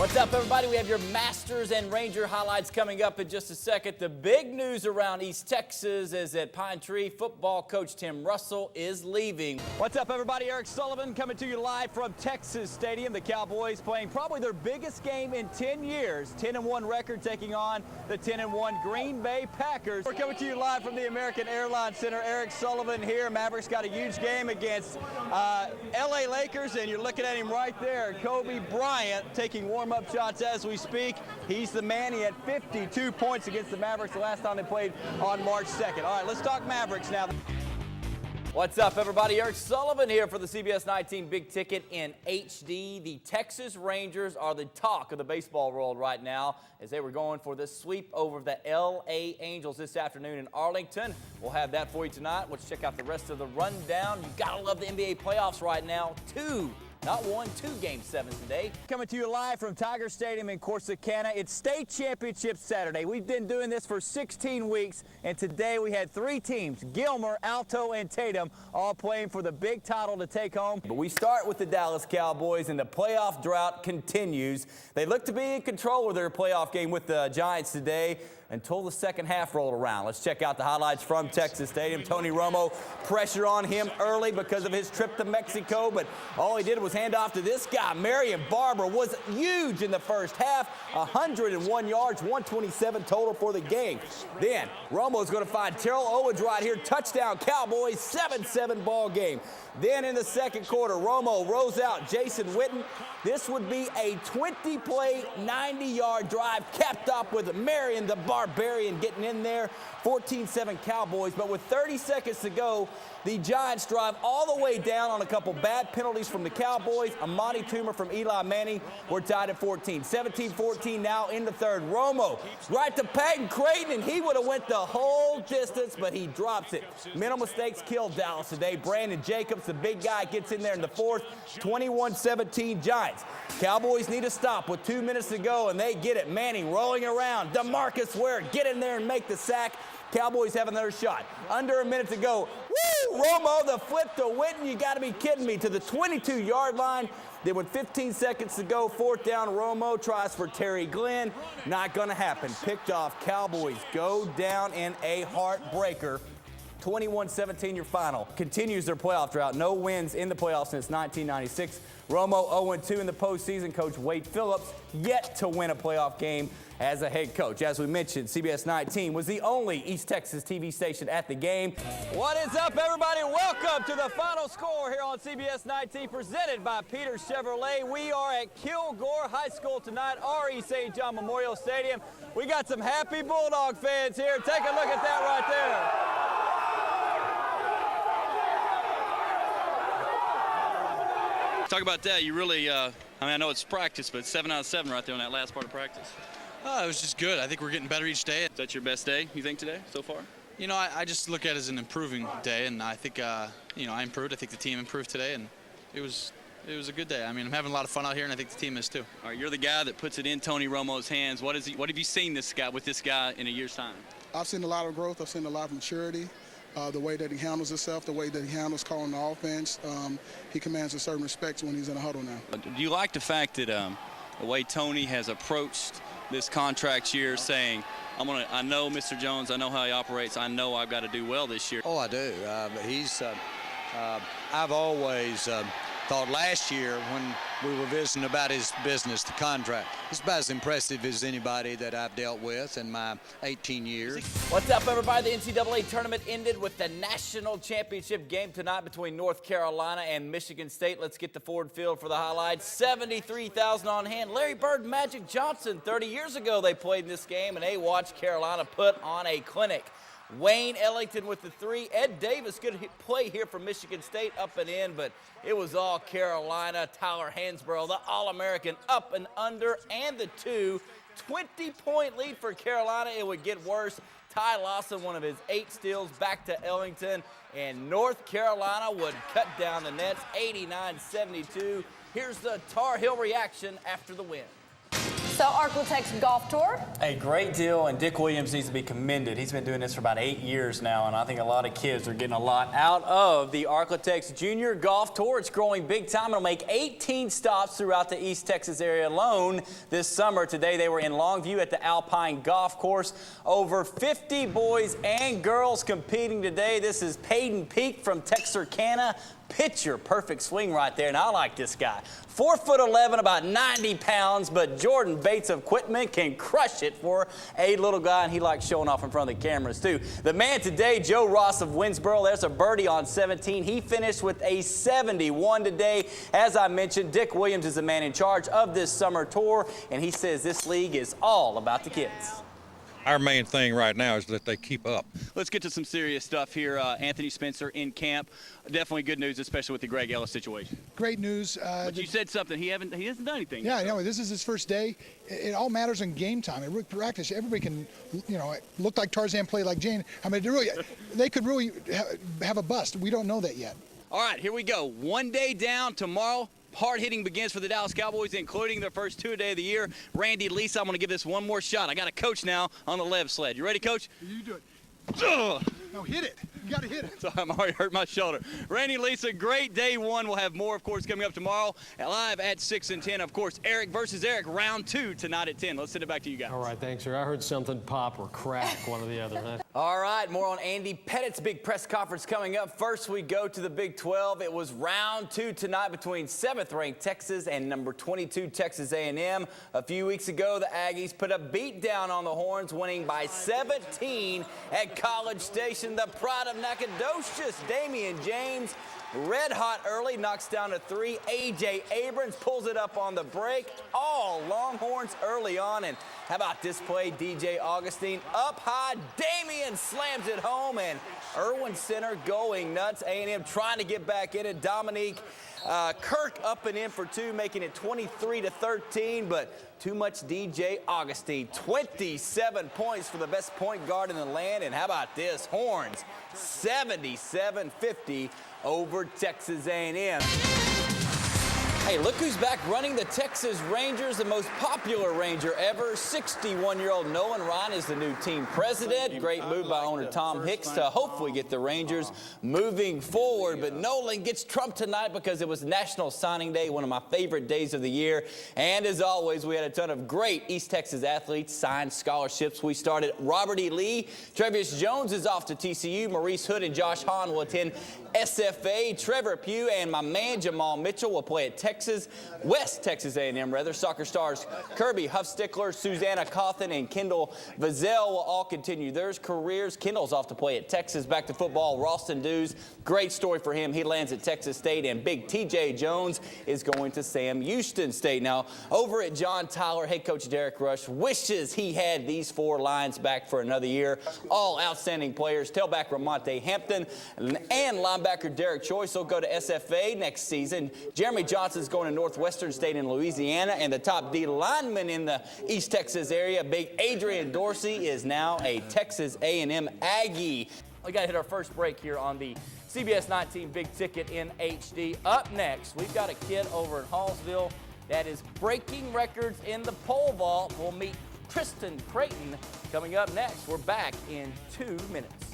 What's up, everybody? We have your Masters and Ranger highlights coming up in just a second. The big news around East Texas is that Pine Tree football coach Tim Russell is leaving. What's up, everybody? Eric Sullivan coming to you live from Texas Stadium. The Cowboys playing probably their biggest game in 10 years. 10-1 record taking on the 10-1 Green Bay Packers. We're coming to you live from the American Airlines Center. Eric Sullivan here. Mavericks got a huge game against LA Lakers, and you're looking at him right there. Kobe Bryant taking warm-up shots as we speak. He's the man. He had 52 points against the Mavericks the last time they played on March 2nd. All right, let's talk Mavericks now. What's up, everybody? Eric Sullivan here for the CBS 19 Big Ticket in HD. The Texas Rangers are the talk of the baseball world right now as they were going for this sweep over the LA Angels this afternoon in Arlington. We'll have that for you tonight. Let's check out the rest of the rundown. You gotta love the NBA playoffs right now. Not one, two Game 7s today. Coming to you live from Tiger Stadium in Corsicana. It's State Championship Saturday. We've been doing this for 16 weeks, and today we had three teams, Gilmer, Alto, and Tatum, all playing for the big title to take home. But we start with the Dallas Cowboys, and the playoff drought continues. They look to be in control of their playoff game with the Giants today until the second half rolled around. Let's check out the highlights from Texas Stadium. Tony Romo, pressure on him early because of his trip to Mexico, but all he did was hand off to this guy. Marion Barber was huge in the first half, 101 yards, 127 total for the game. Then Romo's going to find Terrell Owens right here, touchdown Cowboys, 7-7 ball game. Then in the second quarter, Romo rolls out Jason Witten. This would be a 20-play, 90-yard drive capped off with Marion the Barbarian getting in there. 14-7 Cowboys, but with 30 seconds to go, the Giants drive all the way down on a couple bad penalties from the Cowboys. Amani Toomer from Eli Manning. We're tied at 14. 17-14 now in the third. Romo right to Peyton Creighton, and he would have went the whole distance, but he drops it. Mental mistakes killed Dallas today. Brandon Jacobs, the big guy, gets in there in the fourth. 21-17 Giants. Cowboys need to stop with 2 minutes to go, and they get it. Manning rolling around. DeMarcus Ware, get in there and make the sack. Cowboys have another shot. Under a minute to go. Woo! Romo, the flip to Witten. You got to be kidding me. To the 22-yard line. Then with 15 seconds to go, fourth down, Romo tries for Terry Glenn. Not going to happen. Picked off. Cowboys go down in a heartbreaker. 21-17 your final. Continues their playoff drought. No wins in the playoffs since 1996. Romo 0-2 in the postseason. Coach Wade Phillips yet to win a playoff game as a head coach. As we mentioned, CBS 19 was the only East Texas TV station at the game. What is up, everybody? Welcome to the final score here on CBS 19, presented by Peters Chevrolet. We are at Kilgore High School tonight, R.E. St. John Memorial Stadium. We got some happy Bulldog fans here. Take a look at that right there. Talk about that. You really, I know it's practice, but 7 out of 7 right there on that last part of practice. It was just good. I think we're getting better each day. Is that your best day, you think, today so far? You know, I just look at it as an improving day, and I think, I improved. I think the team improved today, and it was a good day. I mean, I'm having a lot of fun out here, and I think the team is too. All right, you're the guy that puts it in Tony Romo's hands. What have you seen with this guy in a year's time? I've seen a lot of growth. I've seen a lot of maturity. The way that he handles himself, the way that he handles calling the offense, he commands a certain respect when he's in a huddle now. Do you like the fact that the way Tony has approached this contract year, saying, I know Mr. Jones, I know how he operates, I know I've got to do well this year? Oh, I do. I've always thought last year when we were visiting about his business, the contract, it's about as impressive as anybody that I've dealt with in my 18 years. What's up, everybody? The NCAA tournament ended with the national championship game tonight between North Carolina and Michigan State. Let's get to Ford Field for the highlights. 73,000 on hand. Larry Bird, Magic Johnson, 30 years ago they played in this game, and they watched Carolina put on a clinic. Wayne Ellington with the 3. Ed Davis, good play here for Michigan State, up and in, but it was all Carolina. Tyler Hansborough, the All-American, up and under, and the 2. 20-point lead for Carolina. It would get worse. Ty Lawson, one of his 8 steals, back to Ellington, and North Carolina would cut down the nets, 89-72. Here's the Tar Heel reaction after the win. So Arklatex Golf Tour. A great deal, and Dick Williams needs to be commended. He's been doing this for about 8 years now, and I think a lot of kids are getting a lot out of the Arklatex Junior Golf Tour. It's growing big time. It'll make 18 stops throughout the East Texas area alone this summer. Today they were in Longview at the Alpine Golf Course. Over 50 boys and girls competing today. This is Peyton Peak from Texarkana. Picture perfect swing right there, and I like this guy. 4'11", about 90 pounds, but Jordan Bates of Quitman can crush it for a little guy, and he likes showing off in front of the cameras too. The man today, Joe Ross of Winsboro, there's a birdie on 17. He finished with a 71 today. As I mentioned, Dick Williams is the man in charge of this summer tour, and he says this league is all about the kids. Our main thing right now is that they keep up. Let's get to some serious stuff here. Anthony Spencer in camp. Definitely good news, especially with the Greg Ellis situation. Great news. But you said something. He hasn't done anything. Yeah, no, this is his first day. It all matters in game time. In practice, everybody can, look like Tarzan, play like Jane. I mean, they could really have a bust. We don't know that yet. All right, here we go. 1 day down tomorrow. Hard hitting begins for the Dallas Cowboys, including their first 2-day of the year. Randy Lisa, I'm going to give this one more shot. I got a coach now on the left sled. You ready, Coach? You do it. Ugh. No, hit it. You got to hit it. So I'm already hurt my shoulder. Randy Lisa, great day one. We'll have more, of course, coming up tomorrow live at 6 and 10. Of course, Eric versus Eric, round 2 tonight at 10. Let's send it back to you guys. All right, thanks, sir. I heard something pop or crack, one or the other. Huh? All right, more on Andy Pettit's big press conference coming up. First, we go to the Big 12. It was round 2 tonight between 7th-ranked Texas and number 22 Texas A&M. A few weeks ago, the Aggies put a beat down on the Horns, winning by 17 at College Station. The pride of Nacogdoches, Damian James, red hot early, knocks down a 3. A.J. Abrams pulls it up on the break. All Longhorns early on. And how about this play? DJ Augustine up high. Damian slams it home, and Irwin Center going nuts. A&M trying to get back in it. Dominique Kirk up and in for 2, making it 23-13, but too much DJ Augustine. 27 points for the best point guard in the land. And how about this? Horns 77-50 over Texas A&M. Hey, look who's back running the Texas Rangers, the most popular Ranger ever. 61-year-old Nolan Ryan is the new team president. Great move by owner Tom Hicks to hopefully get the Rangers moving forward. But Nolan gets trumped tonight because it was National Signing Day, one of my favorite days of the year. And as always, we had a ton of great East Texas athletes sign scholarships. We started Robert E. Lee. Trevius Jones is off to TCU. Maurice Hood and Josh Hahn will attend SFA. Trevor Pugh and my man Jamal Mitchell will play at West Texas A&M, rather. Soccer stars Kirby Huffstickler, Susanna Cawthon, and Kendall Vazell will all continue their careers. Kendall's off to play at Texas. Back to football, Ralston Dews. Great story for him. He lands at Texas State, and big TJ Jones is going to Sam Houston State. Now, over at John Tyler, head coach Derek Rush wishes he had these 4 lines back for another year. All outstanding players. Tailback Ramonte Hampton and linebacker Derek Choice will go to SFA next season. Jeremy Johnson's going to Northwestern State in Louisiana, and the top D lineman in the East Texas area, big Adrian Dorsey, is now a Texas A&M Aggie. We got to hit our first break here on the CBS 19 Big Ticket in HD. Up next, we've got a kid over in Hallsville that is breaking records in the pole vault. We'll meet Tristan Creighton coming up next. We're back in 2 minutes.